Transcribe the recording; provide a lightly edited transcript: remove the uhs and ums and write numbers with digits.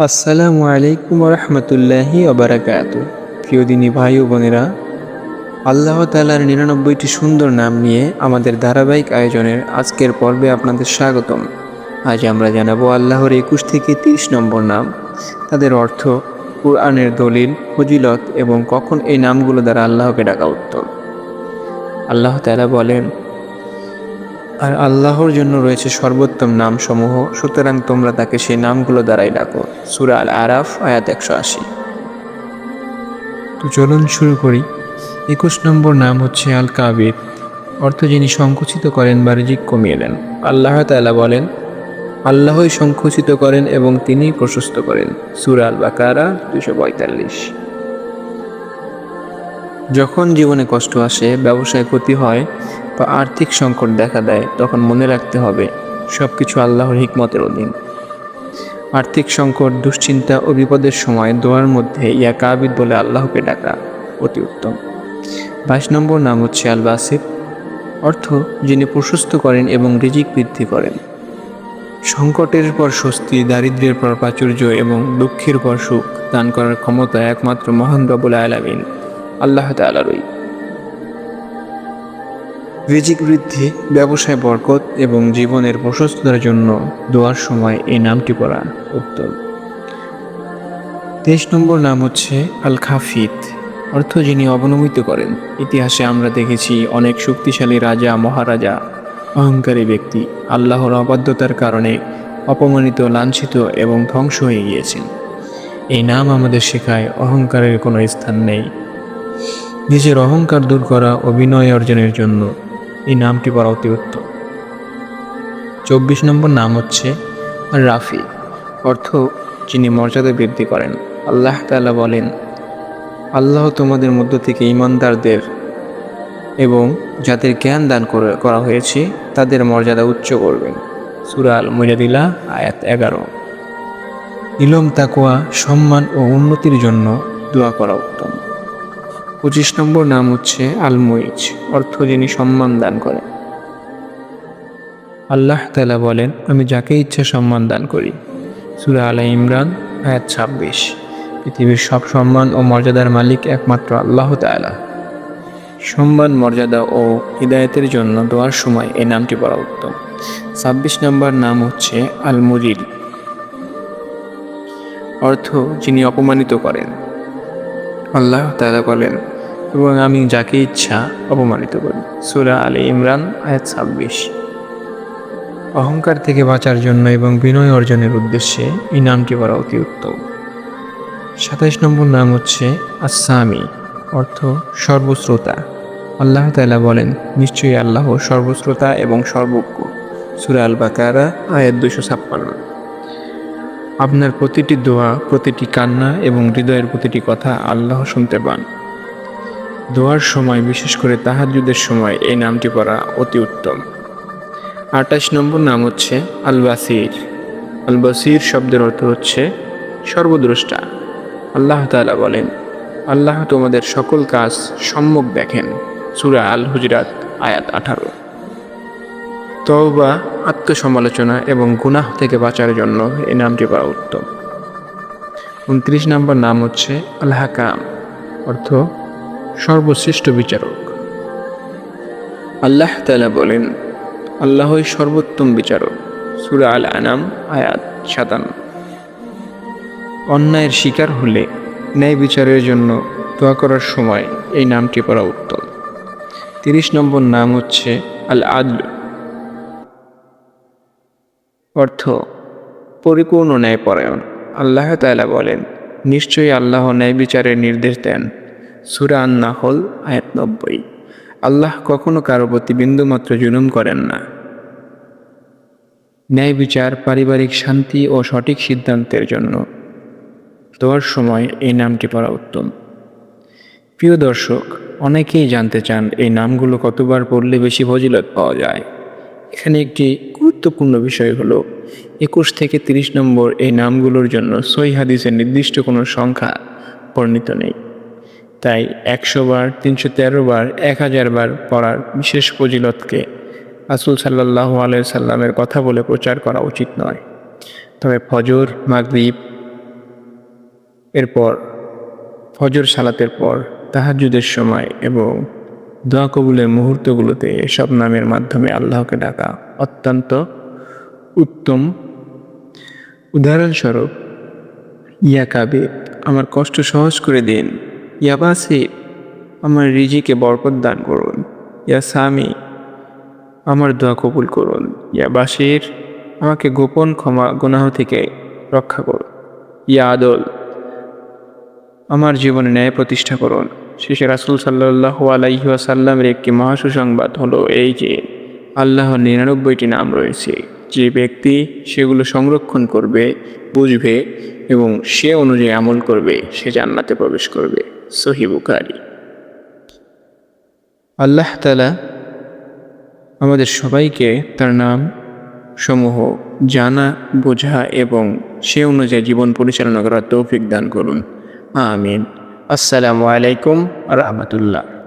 আসসালামু আলাইকুম রহমতুল্লাহি ওবারাকাতু। প্রিয় দিনী ভাই ও বোনেরা, আল্লাহ তাআলার ৯৯টি সুন্দর নাম নিয়ে আমাদের ধারাবাহিক আয়োজনের আজকের পর্বে আপনাদের স্বাগতম। আজ আমরা জানাবো আল্লাহর ২১ থেকে ৩০ নম্বর নাম, তাদের অর্থ, কুরআনের দলিল, ফজিলত এবং কখন এই নামগুলো দ্বারা আল্লাহকে ডাকা উত্তম। আল্লাহ তাআলা বলেন, আর আল্লাহর জন্য রয়েছে সর্বোত্তম নামসমূহ, সুতরাং তোমরা তাকে সেই নামগুলো দ্বারাই ডাকো। সূরা আল আরাফ আয়াত ১৮০। তো চলুন শুরু করি। ২১ নম্বর নাম হচ্ছে আল কাবির, অর্থ যিনি সংকুচিত করেন বা রিজিক কমিয়ে দেন। আল্লাহ তাআলা বলেন, আল্লাহই সংকুচিত করেন এবং তিনিই প্রশস্ত করেন। সূরা আল বাকারা ২৪৫। যখন জীবনে কষ্ট আসে, ব্যবসায় ক্ষতি হয় বা আর্থিক সংকট দেখা দেয়, তখন মনে রাখতে হবে সবকিছু আল্লাহর হিকমতের অধীন। আর্থিক সংকট, দুশ্চিন্তা ও বিপদের সময় দোয়ার মধ্যে ইয়া কাবির বলে আল্লাহকে ডাকা অতি উত্তম। ২২ নম্বর নাম হচ্ছে আল বাসিত, অর্থ যিনি প্রশস্ত করেন এবং রিজিক বৃদ্ধি করেন। সংকটের পর স্বস্তি, দারিদ্র্যের পর প্রাচুর্য এবং দুঃখের পর সুখ দান করার ক্ষমতা একমাত্র মহান রব্বুল আলামিন আল্লাহ তাআলারই। রিজিক বৃদ্ধি, ব্যবসায় বরকত এবং জীবনের প্রশস্ততার জন্য দোয়ার সময় এই নামটি পড়া উত্তম। ২৩ নম্বর নাম হচ্ছে আল খাফিত, অর্থ যিনি অবনমিত করেন। ইতিহাসে আমরা দেখেছি অনেক শক্তিশালী রাজা, মহারাজা, অহংকারী ব্যক্তি আল্লাহর অবাধ্যতার কারণে অপমানিত, লাঞ্ছিত এবং ধ্বংস হয়ে গিয়েছেন। এই নাম আমাদের শেখায় অহংকারের কোনো স্থান নেই। নিজের অহংকার দূর করা ও বিনয় অর্জনের জন্য এই নামটি পড়া অতি উত্তম। ২৪ নম্বর নাম হচ্ছে আর রাফি, অর্থ যিনি মর্যাদা বৃদ্ধি করেন। আল্লাহ তাআলা বলেন, আল্লাহ তোমাদের মধ্য থেকে ঈমানদারদের এবং যাদের জ্ঞান দান করা হয়েছে তাদের মর্যাদা উচ্চ করবেন। সূরা আল মুজাদিলা আয়াত ১১। ইলম, তাকওয়া, সম্মান ও উন্নতির জন্য দোয়া করা উত্তম। ২৫ নম্বর নাম হচ্ছে আল মুইজ, অর্থ যিনি সম্মান দান করেন। আল্লাহ তাআলা বলেন, আমি যাকে ইচ্ছা সম্মান দান করি। সূরা আলে ইমরান আয়াত ২৬। পৃথিবীর সব সম্মান ও মর্যাদার মালিক একমাত্র আল্লাহ তাআলা। সম্মান, মর্যাদা ও হিদায়াতের জন্য দোয়ার সময় এই নামটি পড়া উত্তম। ২৬ নম্বর নাম হচ্ছে আল মুজিল, অর্থ যিনি অপমানিত করেন। আল্লাহ তাআলা বলেন, এবং আমি যাকে ইচ্ছা অপমানিত করি। সূরা আলে ইমরান আয়াত ২৬। অহংকার থেকে বাঁচার জন্য এবং বিনয় অর্জনের উদ্দেশ্যে এই নামটি পড়া অতি উত্তম। ২৭ নম্বর নাম হচ্ছে আসামি, অর্থ সর্বশ্রোতা। আল্লাহ তাআলা বলেন, নিশ্চয়ই আল্লাহ সর্বশ্রোতা এবং সর্বজ্ঞ। সূরা আল বাকারা আয়াত ২৫৬। আপনার প্রতিটি দোয়া, প্রতিটি কান্না এবং হৃদয়ের প্রতিটি কথা আল্লাহ শুনতে পান। দোয়ার সময়, বিশেষ করে তাহাজ্জুদের সময় এই নামটি পড়া অতি উত্তম। ২৮ নম্বর নাম হচ্ছে আল বাসির। আল বাসির শব্দের অর্থ হচ্ছে সর্বদ্রষ্টা। আল্লাহ তাআলা বলেন, আল্লাহ তোমাদের সকল কাজ সম্যক দেখেন। সূরা আল হুজরাত আয়াত ১৮। তওবা, আত্মসমালোচনা এবং গুনাহ থেকে বাঁচার জন্য এই নামটি পড়া উত্তম। ২৯ নম্বর নাম হচ্ছে আল হাকাম, অর্থ সর্বশ্রেষ্ঠ বিচারক। আল্লাহ তাআলা বলেন, আল্লাহই সর্বোত্তম বিচারক। সূরা আল আনাম আয়াত ৫৭। অন্যায়ের শিকার হলে ন্যায় বিচারের জন্য দোয়া করার সময় এই নামটি পড়া উত্তম। ৩০ নম্বর নাম হচ্ছে আল আদল, অর্থ পরিপূর্ণ ন্যায়পরায়ণ। আল্লাহ তাআলা বলেন, নিশ্চয়ই আল্লাহ ন্যায় বিচারের নির্দেশ দেন। সূরা আন-নাহল আয়াত ৯০। আল্লাহ কখনো কারো প্রতি বিন্দুমাত্র জুলুম করেন না। ন্যায় বিচার, পারিবারিক শান্তি ও সঠিক সিদ্ধান্তের জন্য দোয়ার সময় এই নামটি পড়া উত্তম। প্রিয় দর্শক, অনেকেই জানতে চান এই নামগুলো কতবার পড়লে বেশি ফজিলত পাওয়া যায়। এখানে একটি গুরুত্বপূর্ণ বিষয় হলো ২১ থেকে ৩০ নম্বর এই নামগুলোর জন্য সহিহ হাদিসের নির্দিষ্ট কোনো সংখ্যা বর্ণিত নেই। তাই ১০০ বার, ৩১৩ বার, ১০০০ বার পড়ার বিশেষ ফজিলতকে রাসূল সাল্লাল্লাহু আলাইহি সাল্লামের কথা বলে প্রচার করা উচিত নয়। তবে ফজর, মাগরিব, এরপর ফজর সালাতের পর তাহাজ্জুদের সময় এবং দোয়া কবুলের মুহূর্তগুলোতে এসব নামের মাধ্যমে আল্লাহকে ডাকা অত্যন্ত উত্তম। উদাহরণস্বরূপ, ইয়া কাবির, আমার কষ্ট সহজ করে দিন। ইয়া বাসির, আমার রিজিকে বরকত দান করুন। ইয়া সামি, আমার দোয়া কবুল করুন। ইয়া বাশির, আমাকে গোপন গুনাহ থেকে রক্ষা করুন। ইয়া আদল, আমার জীবনে ন্যায় প্রতিষ্ঠা করুন। শেষে রাসূল সাল্লাল্লাহু আলাইহি ওয়াসাল্লামের একটি মহাসুসংবাদ হলো এই যে আল্লাহর 99টি নাম রয়েছে। যে ব্যক্তি সেগুলো সংরক্ষণ করবে, বুঝবে এবং সে অনুযায়ী আমল করবে, সে জান্নাতে প্রবেশ করবে। সহিহ বুখারী। আল্লাহ তাআলা আমাদের সবাইকে তার নাম সমূহ জানা, বোঝা এবং সে অনুযায়ী জীবন পরিচালনা করার তৌফিক দান করুন। আমিন। আসসালামু আলাইকুম ওয়া রাহমাতুল্লাহ।